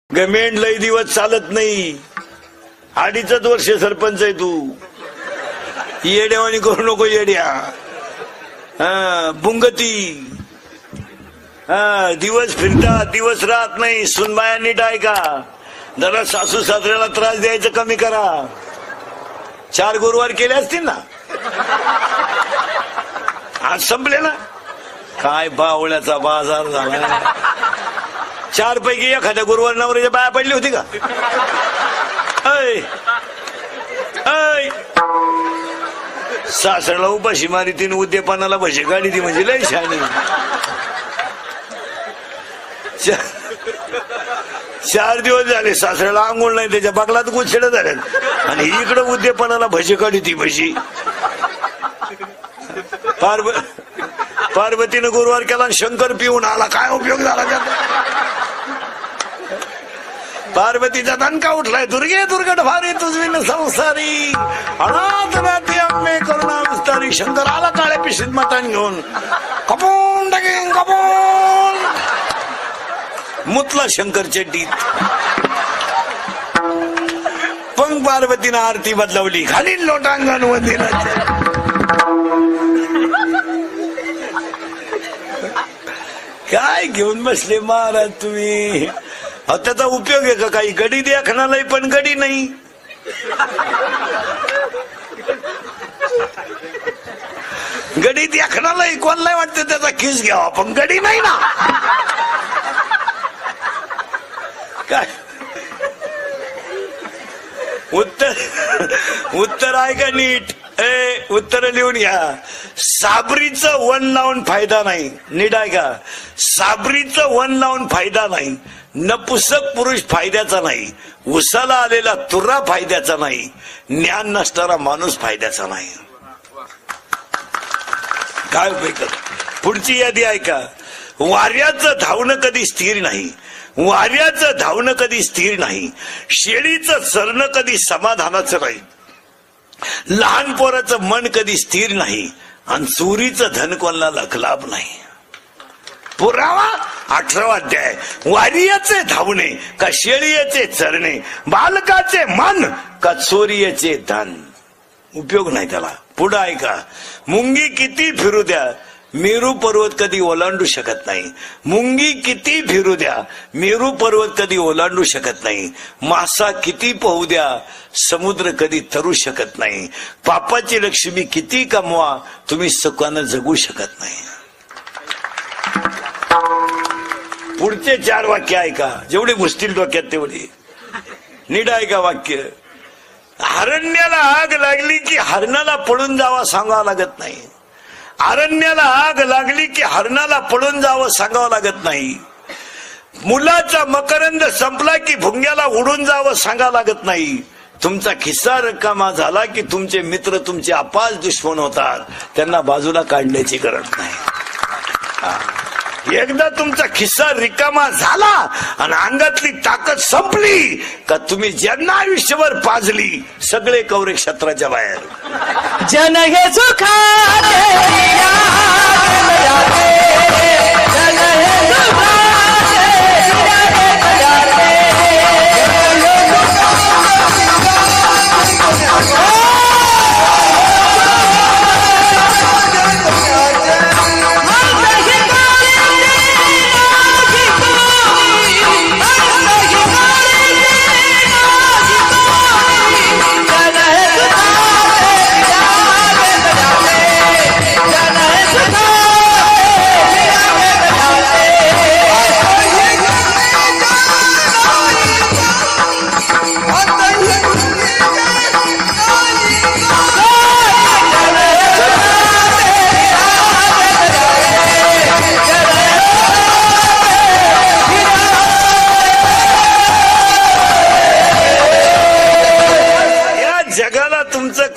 गमेंड लई दिवस चालत नाही. 2.5 वर्ष सरपंच आहे तू. येड्यावानी करू नको येड्या. बुंगती दिवस फिरतात, दिवस राहत नाही. सुनबाया नीट आहे का? जरा सासू सासऱ्याला त्रास द्यायचं कमी करा. 4 गुरुवार केले असतील ना. आज संपले ना. काय बावळ्याचा बाजार झाला. 4 पैकी एखाद्या गुरुवार नवऱ्याच्या बाया पडली होती का? सासऱ्याला उपाशी मारी तीन, उद्यापनाला भजी गाडी ती म्हणजे लय शानी. 4 दिवस झाले सासऱ्याला आंघोळ नाही, त्याच्या बगलात गुच्छेड झाले आणि इकडं उद्यापनाला भजी काढी ती भजी. पार्वतीनं गुरुवार केला आणि शंकर पिऊन आला. काय उपयोग झाला त्याचा? पार्वतीचा दणका उठलाय. दुर्गे दुर्गट भारी तुझविन संसारी, अनाथ नाती आम्ही करुणा विस्तारी. शंकर आला काळ्या पिशीत मतान घेऊन. कपून टाकेन कपून मुतला शंकर चड्डीत. पण पार्वतीनं आरती बदलवली. खाली लोटांगण वंदिला. काय घेऊन बसले महाराज तुम्ही? त्याचा उपयोग आहे का काही? गडी देखणालाही पण गडी नाही. गडी देखणालाही कोणालाही वाटतं त्याचा किस घ्यावा, पण गडी नाही ना. काय उत्तर आहे का नीट? उत्तर लिहून घ्या. साबरीचं वन लावून फायदा नाही. नीट आहे का? साबरीचं वन लावून फायदा नाही. नपुसक पुरुष फायद्याचा नाही. उसाला आलेला तुरा फायद्याचा नाही. ज्ञान नसणारा माणूस फायद्याचा नाही. काय उपयोग? पुढची यादी ऐका. वाऱ्याचं धावणं कधी स्थिर नाही. वाऱ्याचं धावणं कधी स्थिर नाही. शेळीचं चरणं कधी समाधानाचं नाही. लहान पोराचं मन कधी स्थिर नाही. आणि चोरीचं धन कोणाला लाभ नाही. पुरावा 18वा अध्याय. वारियाचे धावणे का शेळीचे चरणे, बालकाचे मन का चोरीचे धन. उपयोग नाही त्याला. पुढे ऐका. मुंगी किती फिरू द्या, मेरू पर्वत कधी ओलांडू शकत नाही. मुंगी किती फिरू द्या, मेरू पर्वत कधी ओलांडू शकत नाही. मासा किती पोहू द्या, समुद्र कधी तरू शकत नाही. पापाची लक्ष्मी किती कमवा, तुम्ही सुखानं जगू शकत नाही. पुढचे 4 वाक्य ऐका. जेवढे घुसतील डोक्यात तेवढे नीट ऐका वाक्य. हरण्याला आग लागली की हरणाला पळून जावा सांगावं लागत नाही. अरण्याला आग लागली की हरणाला पळून जावं सांगावं लागत नाही. मुलाचा मकरंद संपला की भुंग्याला उडून जावं सांगावं लागत नाही. तुमचा खिस्सा रिकामा झाला की तुमचे मित्र तुमचे अपाच दुश्मन होतात, त्यांना बाजूला काढण्याची गरज नाही. एकदा तुमचा खिस्सा रिकामा झाला आणि अंगातली ताकद संपली का तुम्ही ज्यांना आयुष्यभर पाजली सगळे कौरे क्षेत्राच्या बाहेर. जन हे सुखा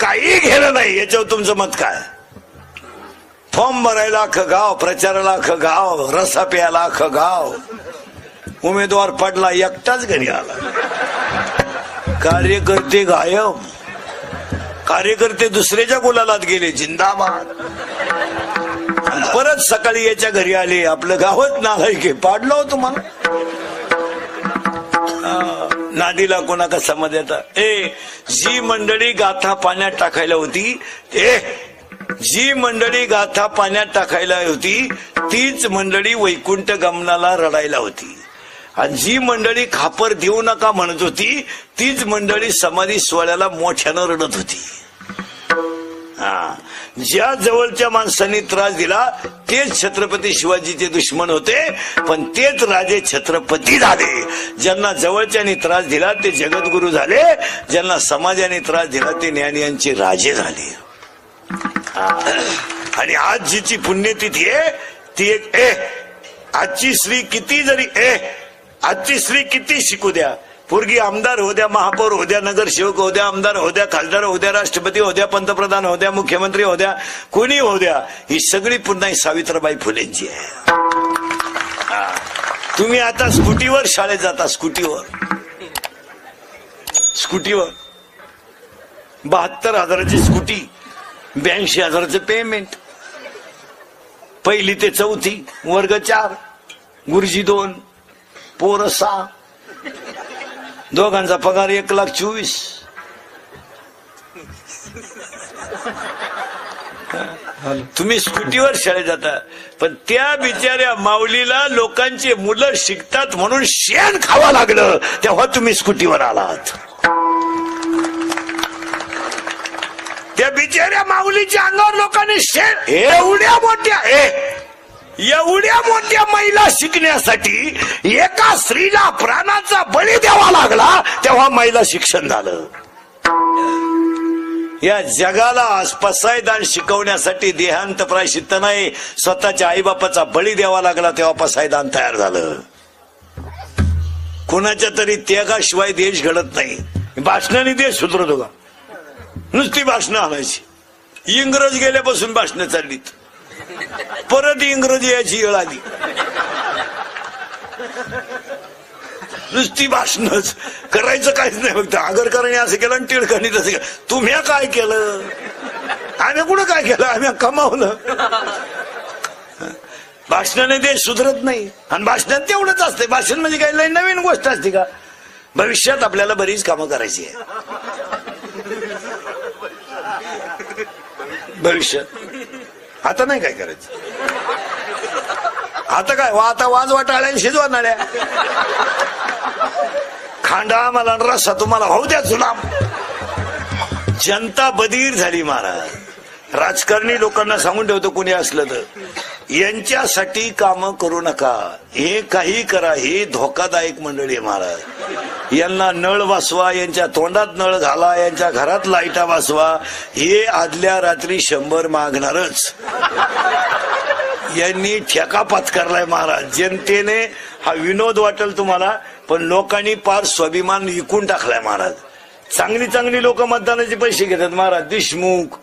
काही घेणं नाही. याच्यावर तुमचं मत काय? फॉर्म भरायला अख्खं गाव, प्रचाराला अख्खं गाव, रसा प्यायला अख्खं गाव. उमेदवार पडला, एकटाच घरी आला. कार्यकर्ते गायब. कार्यकर्ते दुसऱ्याच्या गुलालात गेले. जिंदाबाद. परत सकाळी याच्या घरी आले. आपलं गावच नालायक आहे, पाडलं हो तुम्हाला. नादीला कोणा कसा मध्ये आता जी मंडळी गाथा पाण्यात टाकायला होती जी मंडळी गाथा पाण्यात टाकायला होती तीच मंडळी वैकुंठ गमनाला रडायला होती आणि जी मंडळी खापर देऊ नका म्हणत होती तीच मंडळी समाधी सोहळ्याला मोठ्यानं रडत होती. ज्या जवळच्या माणसांनी त्रास दिला तेच छत्रपती शिवाजीचे दुश्मन होते पण तेच राजे छत्रपती झाले. ज्यांना जवळच्यानी त्रास दिला ते जगद्गुरु झाले, ज्यांना समाजाने त्रास दिला ते ज्ञानियांचे राजे झाले. आणि आज जिची पुण्यतिथी आहे ती एक आजची स्त्री किती जरी आजची स्त्री किती शिकू द्या, पोरगी आमदार हो द्या, महापौर हो द्या, नगरसेवक हो द्या, आमदार हो द्या, खासदार हो द्या, राष्ट्रपती हो द्या, पंतप्रधान हो द्या, मुख्यमंत्री हो द्या, कोणी हो द्या, ही सगळी पुन्हा सावित्रीबाई फुलेंची आहे. तुम्ही आता स्कूटीवर शाळेत जाता, स्कूटीवर 72,000ची स्कूटी, 82,000चं पेमेंट, 1ली ते 4थी, वर्ग 4, गुरुजी 2, पोरं 6, दोघांचा पगार 1,24,000. तुम्ही स्कूटीवर शाळेत जाता पण त्या बिचाऱ्या माऊलीला लोकांची मुलं शिकतात म्हणून शेण खावं लागलं तेव्हा तुम्ही स्कूटीवर आलात. त्या बिचाऱ्या माऊलीच्या अंगावर लोकांनी शेण एवढ्या मोठ्या महिला शिकण्यासाठी एका स्त्रीला प्राणाचा बळी द्यावा लागला तेव्हा महिला शिक्षण झालं. या जगाला पसायदान शिकवण्यासाठी देहांत प्रायश्चित्त नाही, स्वतःच्या आईबापाचा बळी द्यावा लागला तेव्हा पसायदान तयार झालं. कुणाच्या तरी त्यागाशिवाय देश घडत नाही. भाषणाने देश सुधरतो का? नुसती भाषणं आणायची. इंग्रज गेल्यापासून भाषणं चाललीत, परत इंग्रजी याची वेळ आली. नुसती भाषणच करायचं काहीच नाही. फक्त आगरकरांनी असं केलं आणि टिळकांनी तसं केलं. तुम्ही काय केलं? आम्ही कुठं काय केलं? आम्ही कमावलं. भाषणाने देश सुधरत नाही आणि भाषणात तेवढंच असते. भाषण म्हणजे काही लई नवीन गोष्ट असते का? भविष्यात आपल्याला बरीच कामं करायची आहे. भविष्यात आता नाही काय करायचं. आता काय आता वाजवा टाळ्या शिजवा नाड्या, खांडा मला रस्सा तुम्हाला होऊ द्या जुलाम. जनता बधीर झाली महाराज. राजकारणी लोकांना सांगून ठेवतो कुणी असलं तर यांच्यासाठी काम करू नका. हे काही करा, हे धोकादायक मंडळी आहे महाराज. यांना नळ वाचवा, यांच्या तोंडात नळ घाला, यांच्या घरात लाईटा वाचवा. हे आदल्या रात्री 100 मागणारच. यांनी ठेका पत्करलाय महाराज. जनतेने हा विनोद वाटेल तुम्हाला पण लोकांनी पार स्वाभिमान विकून टाकलाय महाराज. चांगली चांगली लोक मतदानाचे पैसे घेतात महाराज. देशमुख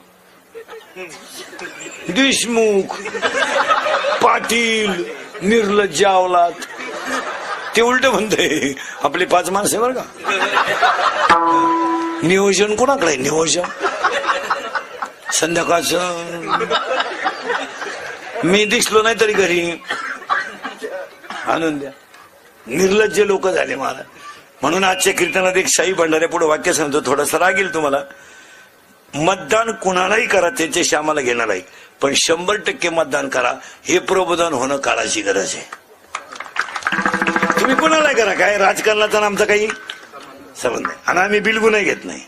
पाटील निर्लज्ज अवलाद. ते उलट म्हणतंय आपली 5 माणसं बरं का. नियोजन कोणाकडे? नियोजन संध्याकाळचं मी दिसलो नाही तरी घरी आणून द्या. निर्लज्ज लोक झाले महाराज. म्हणून आजच्या कीर्तनात एक शाही भंडाऱ्या पुढे वाक्य सांगतो, थोडंसं रागील तुम्हाला. मतदान कुणालाही करा, त्याच्याशी आम्हाला घेणार नाही, पण 100% मतदान करा. हे प्रबोधन होणं काळाची गरज आहे. तुम्ही कुणालाही करा, काय राजकारणाचा आमचा काही संबंध नाही आणि आम्ही बिलकुल नाही घेत नाही.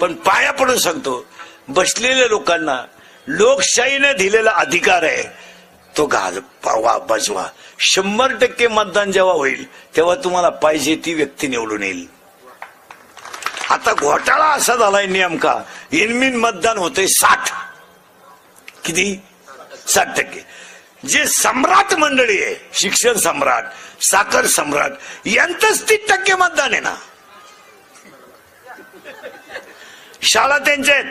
पण पाया पडून सांगतो, बसलेल्या लोकांना लोकशाहीने दिलेला अधिकार आहे तो बजवा. 100% मतदान जेव्हा होईल तेव्हा तुम्हाला पाहिजे ती व्यक्ती निवडून येईल. आता घोटाळा असा झालाय नेमका, इनमिन मतदान होतंय 60. किती? 60%. जे सम्राट मंडळी आहे, शिक्षण सम्राट, साखर सम्राट, यांचंच 30% मतदान आहे ना. शाळा त्यांच्या आहेत,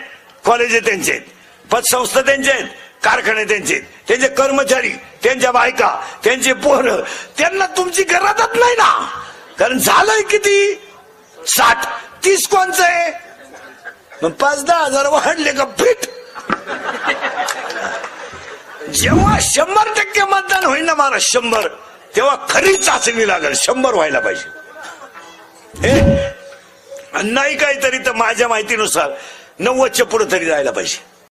कॉलेज त्यांचे आहेत, पतसंस्था त्यांचे आहेत, कारखाने त्यांचे, त्यांचे कर्मचारी, त्यांच्या बायका, त्यांचे पोरं, त्यांना तुमची गरजच नाही ना. कारण झालंय किती? 60. 30 कोणचं आहे? मग 5-10 हजार वाढले का फिट. जेव्हा 100% मतदान होईल ना महाराज, 100, तेव्हा खरी चाचणी लागेल. 100 व्हायला पाहिजे. हे नाही काहीतरी तर माझ्या माहितीनुसार 90च्या पुढे तरी जायला पाहिजे.